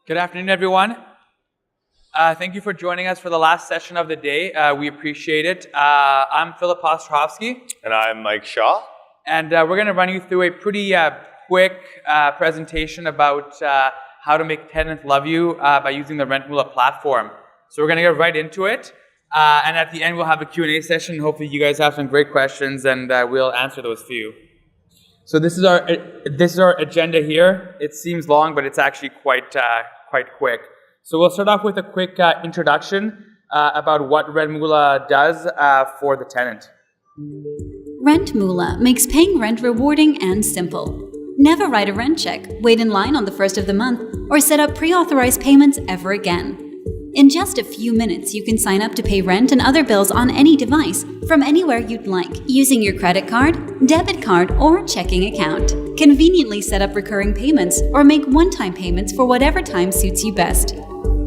Good afternoon, everyone. Thank you for joining us for the last session of the day. We appreciate it. I'm Philip Ostrovsky. And I'm Mike Shaw. And we're going to run you through a pretty quick presentation about how to make tenants love you by using the RentMoola platform. So we're going to get right into it. And at the end, we'll have a Q&A session. Hopefully, you guys have some great questions, and we'll answer those for you. So this is our agenda here. It seems long, but it's actually quite quick. So we'll start off with a quick introduction about what RentMoola does for the tenant. RentMoola makes paying rent rewarding and simple. Never write a rent check, wait in line on the first of the month, or set up pre-authorized payments ever again. In just a few minutes, you can sign up to pay rent and other bills on any device from anywhere you'd like, using your credit card, debit card, or checking account. Conveniently set up recurring payments or make one-time payments for whatever time suits you best.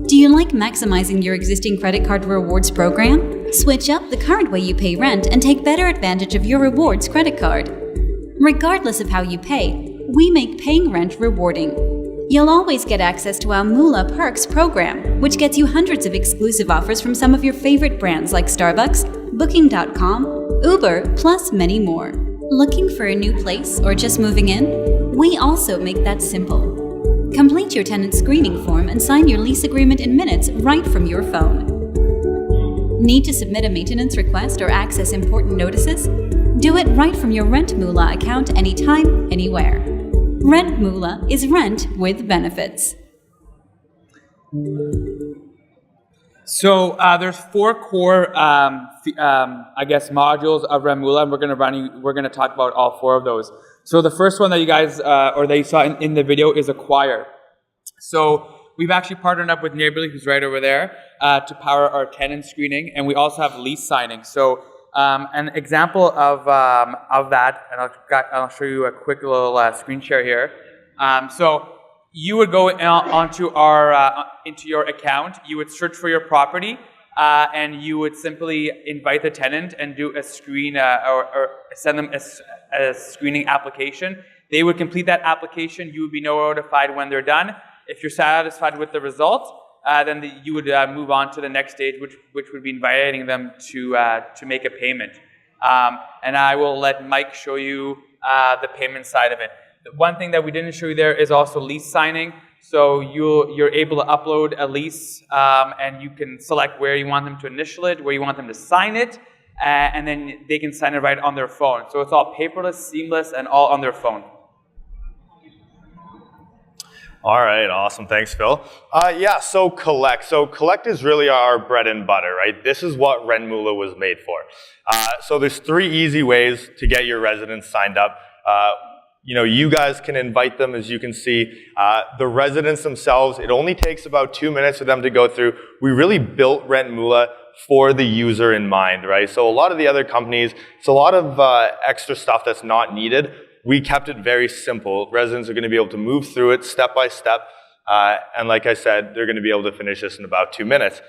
Do you like maximizing your existing credit card rewards program? Switch up the current way you pay rent and take better advantage of your rewards credit card. Regardless of how you pay, we make paying rent rewarding. You'll always get access to our Moola Perks program, which gets you hundreds of exclusive offers from some of your favorite brands like Starbucks, Booking.com, Uber, plus many more. Looking for a new place or just moving in? We also make that simple. Complete your tenant screening form and sign your lease agreement in minutes right from your phone. Need to submit a maintenance request or access important notices? Do it right from your RentMoola account anytime, anywhere. RentMoola is rent with benefits. So there's four core, modules of RentMoola, and we're going to talk about all four of those. So the first one that you guys that you saw in the video is Acquire. So we've actually partnered up with Neighborly, who's right over there, to power our tenant screening, and we also have lease signing. So an example of that, and I'll show you a quick little screen share here. So you would go onto into your account. You would search for your property, and you would simply invite the tenant and do a screen or send them a screening application. They would complete that application. You would be notified when they're done. If you're satisfied with the results, then you would move on to the next stage, which would be inviting them to make a payment. And I will let Mike show you the payment side of it. The one thing that we didn't show you there is also lease signing. So you're able to upload a lease, and you can select where you want them to initial it, where you want them to sign it, and then they can sign it right on their phone. So it's all paperless, seamless, and all on their phone. All right, awesome. Thanks, Phil. So Collect. So Collect is really our bread and butter, right? This is what RentMoola was made for. So there's three easy ways to get your residents signed up. You guys can invite them, as you can see. The residents themselves, it only takes about 2 minutes for them to go through. We really built RentMoola for the user in mind, right? So a lot of the other companies, it's a lot of extra stuff that's not needed. We kept it very simple. Residents are going to be able to move through it step by step. And like I said, they're going to be able to finish this in about 2 minutes.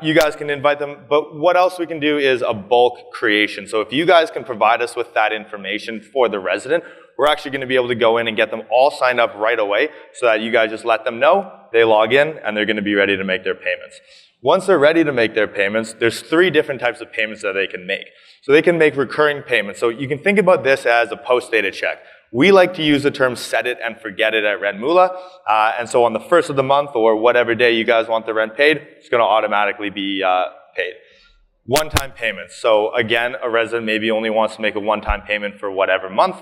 You guys can invite them, but what else we can do is a bulk creation. So if you guys can provide us with that information for the resident, we're actually going to be able to go in and get them all signed up right away so that you guys just let them know, they log in, and they're going to be ready to make their payments. Once they're ready to make their payments, there's three different types of payments that they can make. So they can make recurring payments. So you can think about this as a post-dated check. We like to use the term set it and forget it at RentMoola. And so on the first of the month or whatever day you guys want the rent paid, it's going to automatically be paid. One-time payments. So again, a resident maybe only wants to make a one-time payment for whatever month,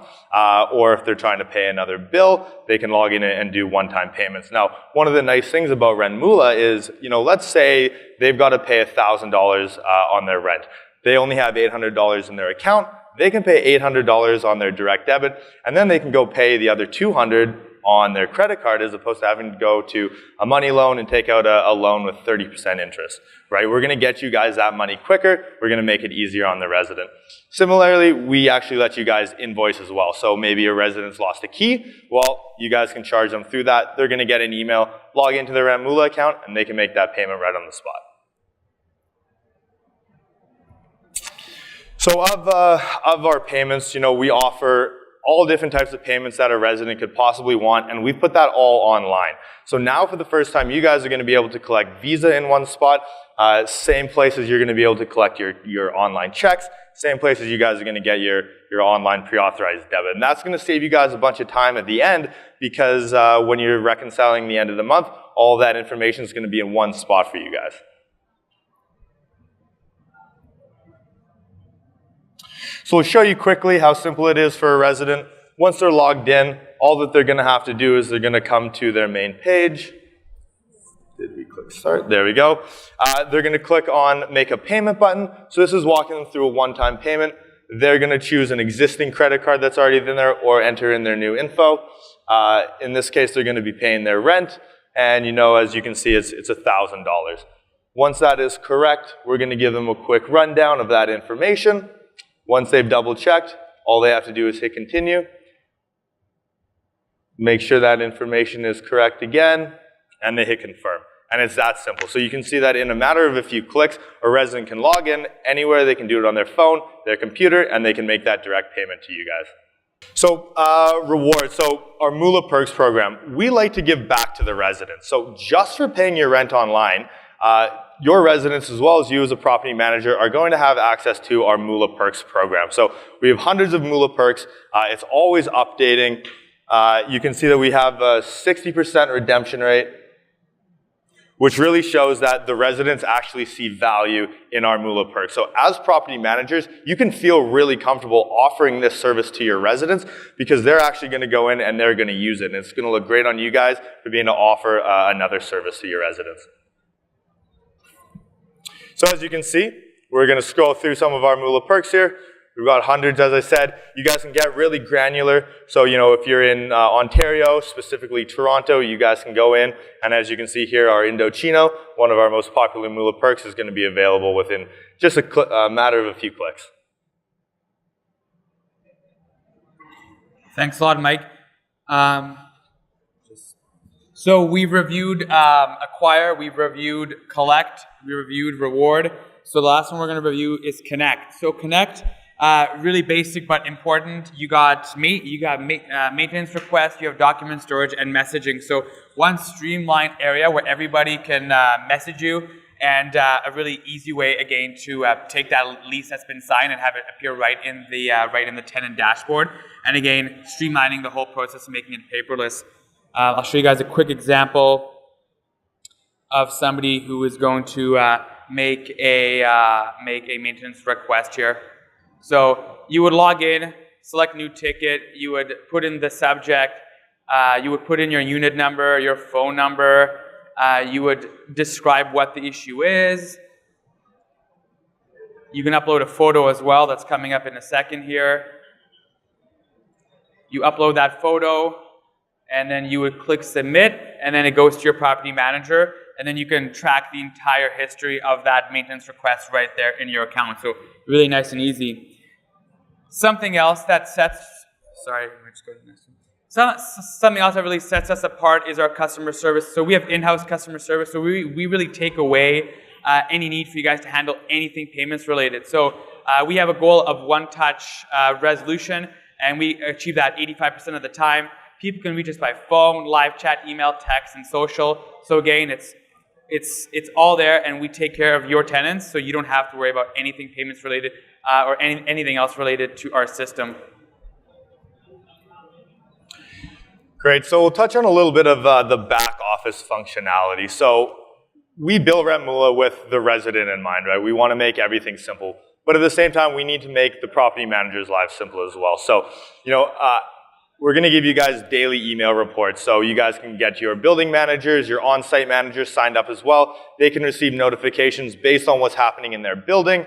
or if they're trying to pay another bill, they can log in and do one-time payments. Now, one of the nice things about RentMoola is, let's say they've got to pay $1,000 on their rent. They only have $800 in their account. They can pay $800 on their direct debit, and then they can go pay the other $200 on their credit card as opposed to having to go to a money loan and take out a loan with 30% interest, right? We're going to get you guys that money quicker. We're going to make it easier on the resident. Similarly, we actually let you guys invoice as well. So maybe a resident's lost a key. Well, you guys can charge them through that. They're going to get an email, log into their RentMoola account, and they can make that payment right on the spot. So of our payments, we offer all different types of payments that a resident could possibly want, and we've put that all online. So now for the first time, you guys are going to be able to collect Visa in one spot, same places you're going to be able to collect your online checks, same places you guys are going to get your online pre-authorized debit. And that's going to save you guys a bunch of time at the end, because when you're reconciling the end of the month, all of that information is going to be in one spot for you guys. So we'll show you quickly how simple it is for a resident. Once they're logged in, all that they're going to have to do is they're going to come to their main page. Did we click start? There we go. They're going to click on make a payment button. So this is walking them through a one-time payment. They're going to choose an existing credit card that's already in there or enter in their new info. In this case, they're going to be paying their rent. And as you can see, it's $1,000. Once that is correct, we're going to give them a quick rundown of that information. Once they've double-checked, all they have to do is hit continue. Make sure that information is correct again, and they hit confirm. And it's that simple. So you can see that in a matter of a few clicks, a resident can log in anywhere. They can do it on their phone, their computer, and they can make that direct payment to you guys. So rewards. So our Moola Perks program, we like to give back to the residents. So just for paying your rent online, your residents, as well as you as a property manager, are going to have access to our Moola Perks program. So we have hundreds of Moola Perks. It's always updating. You can see that we have a 60% redemption rate, which really shows that the residents actually see value in our Moola Perks. So as property managers, you can feel really comfortable offering this service to your residents, because they're actually going to go in and they're going to use it. And it's going to look great on you guys for being able to offer another service to your residents. So as you can see, we're going to scroll through some of our Moola Perks here. We've got hundreds, as I said. You guys can get really granular. So, if you're in Ontario, specifically Toronto, you guys can go in. And as you can see here, our Indochino, one of our most popular Moola Perks, is going to be available within just a matter of a few clicks. Thanks a lot, Mike. So we've reviewed acquire, we've reviewed collect, we reviewed reward. So the last one we're going to review is connect. So connect, really basic but important. You got maintenance requests, you have document storage and messaging. So one streamlined area where everybody can message you, and a really easy way again to take that lease that's been signed and have it appear right in the tenant dashboard. And again, streamlining the whole process and making it paperless. I'll show you guys a quick example of somebody who is going to make a maintenance request here. So you would log in, select new ticket, you would put in the subject, you would put in your unit number, your phone number, you would describe what the issue is. You can upload a photo as well, that's coming up in a second here. You upload that photo, and then you would click submit, and then it goes to your property manager, and then you can track the entire history of that maintenance request right there in your account. So really nice and easy. Something else that sets, sorry, let's go to the next one. Something else that really sets us apart is our customer service. So we have in-house customer service, so we really take away any need for you guys to handle anything payments related. So we have a goal of one-touch resolution, and we achieve that 85% of the time. People can reach us by phone, live chat, email, text, and social. So again, it's all there, and we take care of your tenants, so you don't have to worry about anything payments related or anything else related to our system. Great. So we'll touch on a little bit of the back office functionality. So we build RentMoola with the resident in mind, right? We want to make everything simple, but at the same time, we need to make the property manager's life simple as well. So, we're going to give you guys daily email reports, so you guys can get your building managers, your on-site managers signed up as well. They can receive notifications based on what's happening in their building.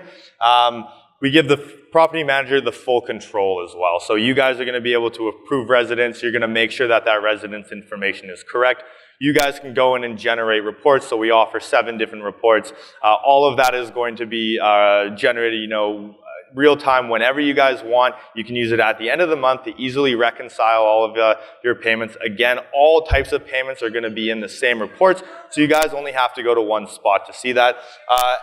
We give the property manager the full control as well. So you guys are going to be able to approve residents. You're going to make sure that that resident's information is correct. You guys can go in and generate reports. So we offer 7 different reports. All of that is going to be generated, real time whenever you guys want. You can use it at the end of the month to easily reconcile all of your payments. Again, all types of payments are going to be in the same reports, so you guys only have to go to one spot to see that.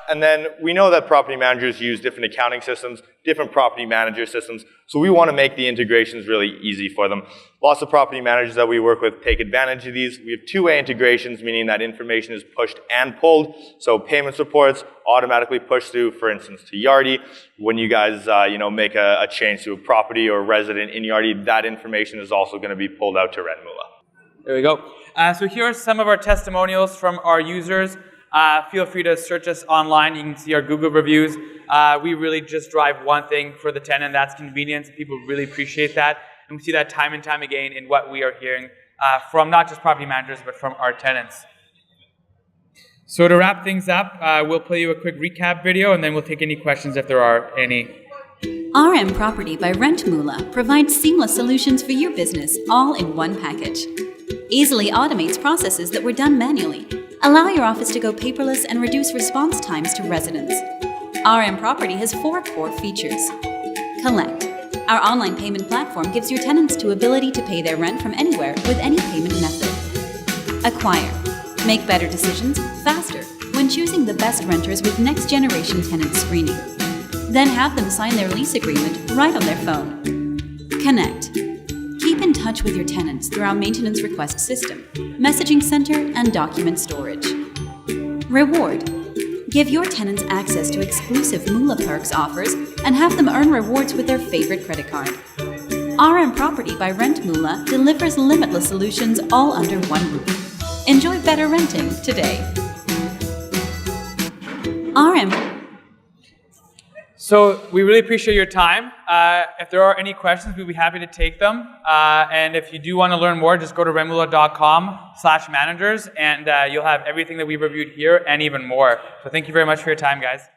And then we know that property managers use different accounting systems, different property manager systems. So we want to make the integrations really easy for them. Lots of property managers that we work with take advantage of these. We have two-way integrations, meaning that information is pushed and pulled. So payments reports automatically push through, for instance, to Yardi. When you guys make a change to a property or a resident in Yardi, that information is also going to be pulled out to RentMoola. There we go. So here are some of our testimonials from our users. Feel free to search us online. You can see our Google reviews. We really just drive one thing for the tenant, that's convenience. People really appreciate that. And we see that time and time again in what we are hearing from not just property managers, but from our tenants. So to wrap things up, we'll play you a quick recap video, and then we'll take any questions if there are any. RM Property by RentMoola provides seamless solutions for your business, all in one package. Easily automates processes that were done manually. Allow your office to go paperless and reduce response times to residents. RM Property has 4 core features. Collect. Our online payment platform gives your tenants the ability to pay their rent from anywhere with any payment method. Acquire. Make better decisions faster when choosing the best renters with next-generation tenant screening. Then have them sign their lease agreement right on their phone. Connect. Keep in touch with your tenants through our maintenance request system, messaging center, and document storage. Reward. Give your tenants access to exclusive Moola Perks offers and have them earn rewards with their favorite credit card. RM Property by RentMoola delivers limitless solutions all under one roof. Enjoy better renting today. RM. So we really appreciate your time. If there are any questions, we'd be happy to take them. And if you do want to learn more, just go to rentmoola.com/managers, and you'll have everything that we've reviewed here and even more. So thank you very much for your time, guys.